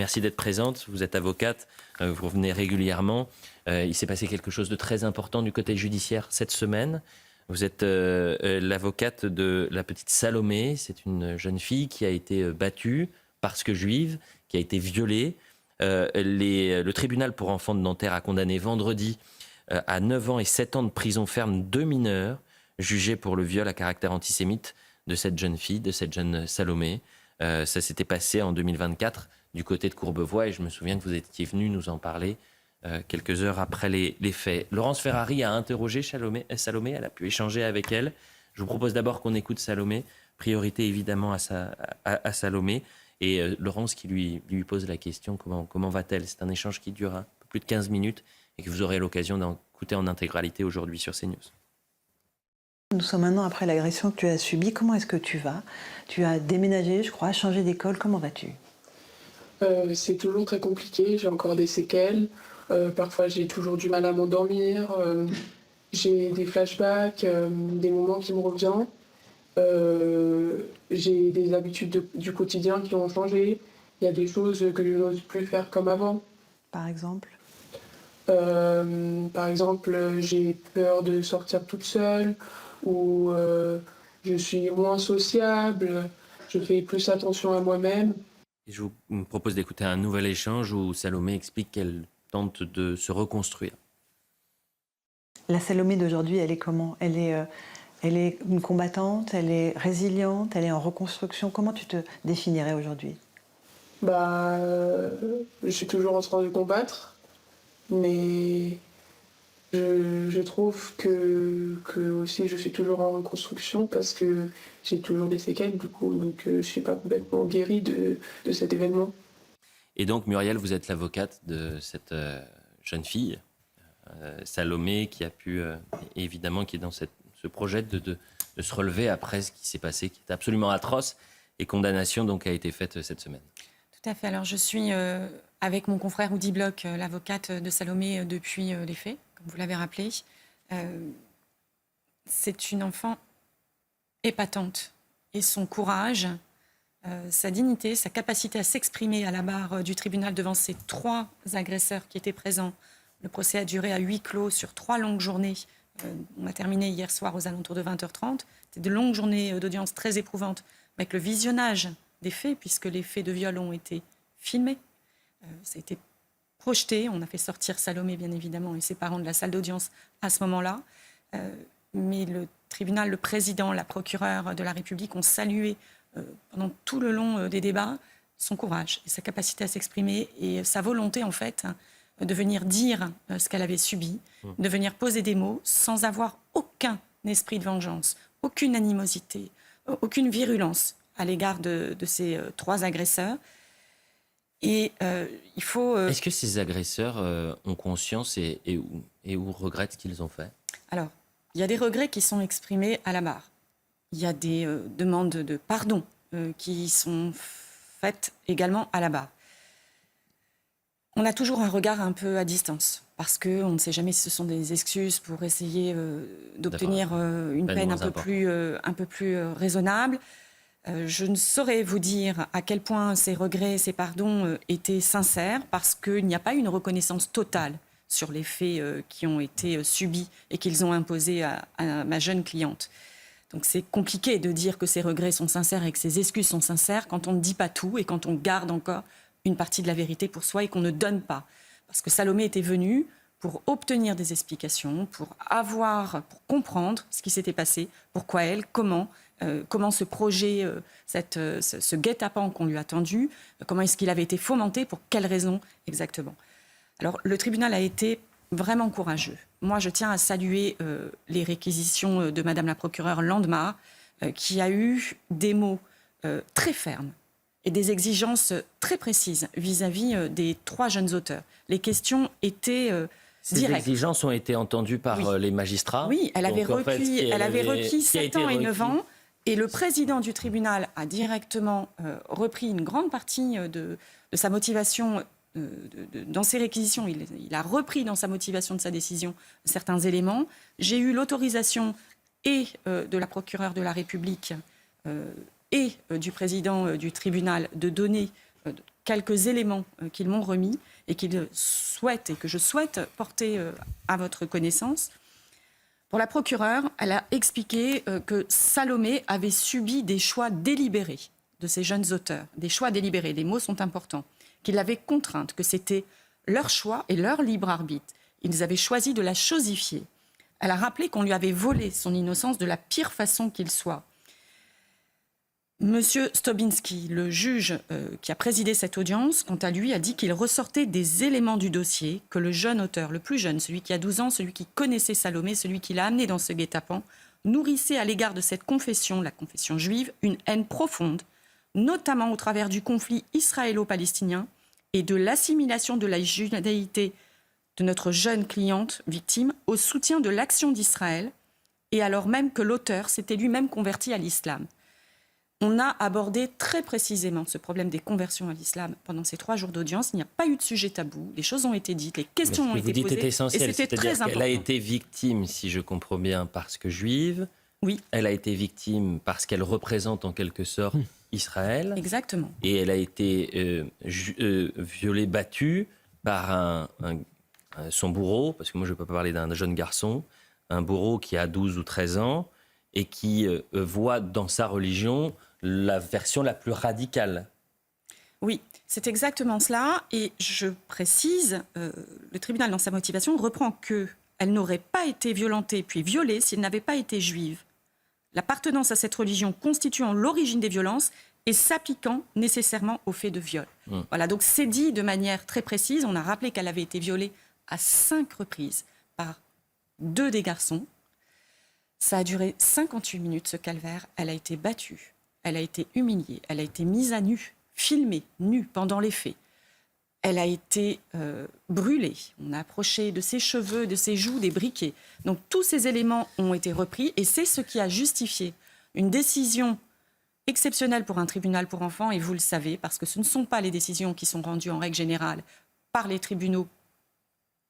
Merci d'être présente. Vous êtes avocate, vous revenez régulièrement. Il s'est passé quelque chose de très important du côté judiciaire cette semaine. Vous êtes l'avocate de la petite Salomé. C'est une jeune fille qui a été battue parce que juive, qui a été violée. Le tribunal pour enfants de Nanterre a condamné vendredi à 9 ans et 7 ans de prison ferme 2 mineurs jugés pour le viol à caractère antisémite de cette jeune fille, de cette jeune Salomé. Ça s'était passé en 2024 du côté de Courbevoie et je me souviens que vous étiez venu nous en parler quelques heures après les faits. Laurence Ferrari a interrogé Salomé, elle a pu échanger avec elle. Je vous propose d'abord qu'on écoute Salomé, priorité évidemment à Salomé, et Laurence qui lui pose la question comment va-t-elle. C'est un échange qui dure un peu plus de 15 minutes et que vous aurez l'occasion d'écouter en intégralité aujourd'hui sur CNews. Nous sommes un an après l'agression que tu as subie. Comment est-ce que tu vas? Tu as déménagé, je crois, changé d'école. Comment vas-tu? C'est toujours très compliqué. J'ai encore des séquelles. Parfois, j'ai toujours du mal à m'endormir. J'ai des flashbacks, des moments qui me reviennent. J'ai des habitudes du quotidien qui ont changé. Il y a des choses que je n'ose plus faire comme avant. Par exemple? J'ai peur de sortir toute seule, ou je suis moins sociable, je fais plus attention à moi-même. Et je vous propose d'écouter un nouvel échange où Salomé explique qu'elle tente de se reconstruire. La Salomé d'aujourd'hui, elle est comment? Elle est une combattante, elle est résiliente, elle est en reconstruction. Comment tu te définirais aujourd'hui? Je suis toujours en train de combattre, mais je trouve que aussi je suis toujours en reconstruction parce que j'ai toujours des séquelles du coup, donc je ne suis pas complètement guérie de cet événement. Et donc Muriel, vous êtes l'avocate de cette jeune fille, Salomé, qui a pu, évidemment, qui est dans ce projet de se relever après ce qui s'est passé, qui est absolument atroce, et condamnation donc a été faite cette semaine. Tout à fait. Alors je suis avec mon confrère Oudi Bloch, l'avocate de Salomé depuis les faits, comme vous l'avez rappelé. C'est une enfant épatante et son courage, sa dignité, sa capacité à s'exprimer à la barre du tribunal devant ces 3 agresseurs qui étaient présents. Le procès a duré à huis clos sur 3 longues journées. On a terminé hier soir aux alentours de 20h30. C'était de longues journées d'audience très éprouvantes avec le visionnage des faits, puisque les faits de viol ont été filmés. Ça a été projeté. On a fait sortir Salomé, bien évidemment, et ses parents de la salle d'audience à ce moment-là. Mais le tribunal, le président, la procureure de la République ont salué pendant tout le long des débats son courage et sa capacité à s'exprimer et sa volonté, en fait, de venir dire ce qu'elle avait subi, de venir poser des mots sans avoir aucun esprit de vengeance, aucune animosité, aucune virulence à l'égard de ces 3 agresseurs. Et il faut... Est-ce que ces agresseurs ont conscience et ou regrettent ce qu'ils ont fait? Alors, il y a des regrets qui sont exprimés à la barre. Il y a des demandes de pardon qui sont faites également à la barre. On a toujours un regard un peu à distance, parce qu'on ne sait jamais si ce sont des excuses pour essayer d'obtenir une peine un peu plus raisonnable. Je ne saurais vous dire à quel point ces regrets, ces pardons étaient sincères, parce qu'il n'y a pas une reconnaissance totale sur les faits qui ont été subis et qu'ils ont imposés à ma jeune cliente. Donc c'est compliqué de dire que ces regrets sont sincères et que ces excuses sont sincères quand on ne dit pas tout et quand on garde encore une partie de la vérité pour soi et qu'on ne donne pas. Parce que Salomé était venue pour obtenir des explications, pour comprendre ce qui s'était passé, pourquoi elle, comment ce projet, ce guet-apens qu'on lui a tendu, comment est-ce qu'il avait été fomenté, pour quelles raisons exactement. Alors le tribunal a été vraiment courageux. Moi, je tiens à saluer les réquisitions de Madame la procureure Landemar, qui a eu des mots très fermes et des exigences très précises vis-à-vis des 3 jeunes auteurs. Les questions étaient Ces exigences ont été entendues par les magistrats. Oui, elle avait requis 7 ans et 9 ans. Et le président du tribunal a directement repris une grande partie de sa motivation dans ses réquisitions. Il a repris dans sa motivation de sa décision certains éléments. J'ai eu l'autorisation et de la procureure de la République et du président du tribunal de donner quelques éléments qu'ils m'ont remis et qu'ils souhaitent et que je souhaite porter à votre connaissance. Pour la procureure, elle a expliqué que Salomé avait subi des choix délibérés de ces jeunes auteurs, des choix délibérés, les mots sont importants, qu'il l'avait contrainte, que c'était leur choix et leur libre arbitre. Ils avaient choisi de la chosifier. Elle a rappelé qu'on lui avait volé son innocence de la pire façon qu'il soit. Monsieur Stobinski, le juge qui a présidé cette audience, quant à lui, a dit qu'il ressortait des éléments du dossier que le jeune auteur, le plus jeune, celui qui a 12 ans, celui qui connaissait Salomé, celui qui l'a amené dans ce guet-apens, nourrissait à l'égard de cette confession, la confession juive, une haine profonde, notamment au travers du conflit israélo-palestinien et de l'assimilation de la judaïté de notre jeune cliente victime au soutien de l'action d'Israël, et alors même que l'auteur s'était lui-même converti à l'islam. On a abordé très précisément ce problème des conversions à l'islam pendant ces 3 jours d'audience. Il n'y a pas eu de sujet tabou. Les choses ont été dites, les questions ont été posées. Vous dites est essentiel, et c'était très c'est-à-dire important. qu'elle a été victime, si je comprends bien, parce que juive. Oui. Elle a été victime parce qu'elle représente en quelque sorte Israël. Exactement. Et elle a été violée, battue par son bourreau, parce que moi je ne peux pas parler d'un jeune garçon, un bourreau qui a 12 ou 13 ans et qui voit dans sa religion la version la plus radicale. Oui, c'est exactement cela. Et je précise, le tribunal, dans sa motivation, reprend qu'elle n'aurait pas été violentée puis violée si elle n'avait pas été juive. L'appartenance à cette religion constituant l'origine des violences et s'appliquant nécessairement au fait de viol. Voilà, donc c'est dit de manière très précise. On a rappelé qu'elle avait été violée à 5 reprises par 2 des garçons. Ça a duré 58 minutes, ce calvaire. Elle a été battue, elle a été humiliée, elle a été mise à nu, filmée, nue, pendant les faits. Elle a été brûlée. On a approché de ses cheveux, de ses joues, des briquets. Donc tous ces éléments ont été repris et c'est ce qui a justifié une décision exceptionnelle pour un tribunal pour enfants. Et vous le savez, parce que ce ne sont pas les décisions qui sont rendues en règle générale par les tribunaux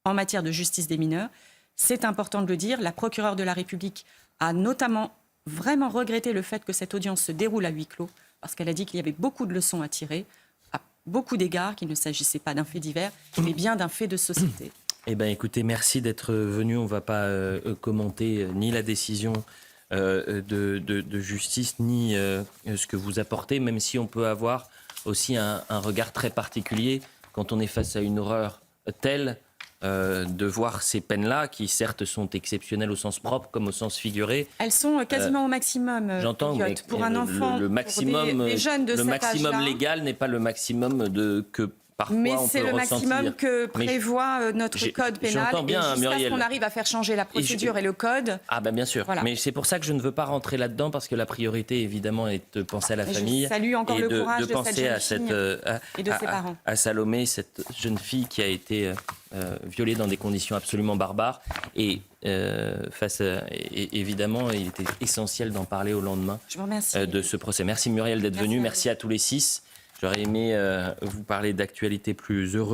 en matière de justice des mineurs. C'est important de le dire. La procureure de la République a notamment vraiment regretté le fait que cette audience se déroule à huis clos, parce qu'elle a dit qu'il y avait beaucoup de leçons à tirer, à beaucoup d'égards, qu'il ne s'agissait pas d'un fait divers, mais bien d'un fait de société. Eh bien, écoutez, merci d'être venu. On ne va pas commenter ni la décision de justice, ni ce que vous apportez, même si on peut avoir aussi un regard très particulier quand on est face à une horreur telle, de voir ces peines-là, qui certes sont exceptionnelles au sens propre comme au sens figuré. Elles sont quasiment au maximum, J'entends, mais pour un enfant, le maximum, pour des jeunes de le cet maximum âge-là. légal n'est pas le maximum que parfois Mais on c'est peut le ressentir. maximum que prévoit notre code pénal. J'entends bien, et jusqu'à ce Muriel. qu'on arrive à faire changer la procédure et le code. Ah ben bien sûr, Voilà. mais c'est pour ça que je ne veux pas rentrer là-dedans, parce que la priorité évidemment est de penser à la Et je famille. salue encore et le courage de penser cette jeune à cette, fille et de ses parents. à Salomé, cette jeune fille qui a été violée dans des conditions absolument barbares. Et évidemment, il était essentiel d'en parler au lendemain Je vous remercie. de ce procès. Merci Muriel d'être Merci venue, à merci à tous les 6. J'aurais aimé vous parler d'actualités plus heureuses.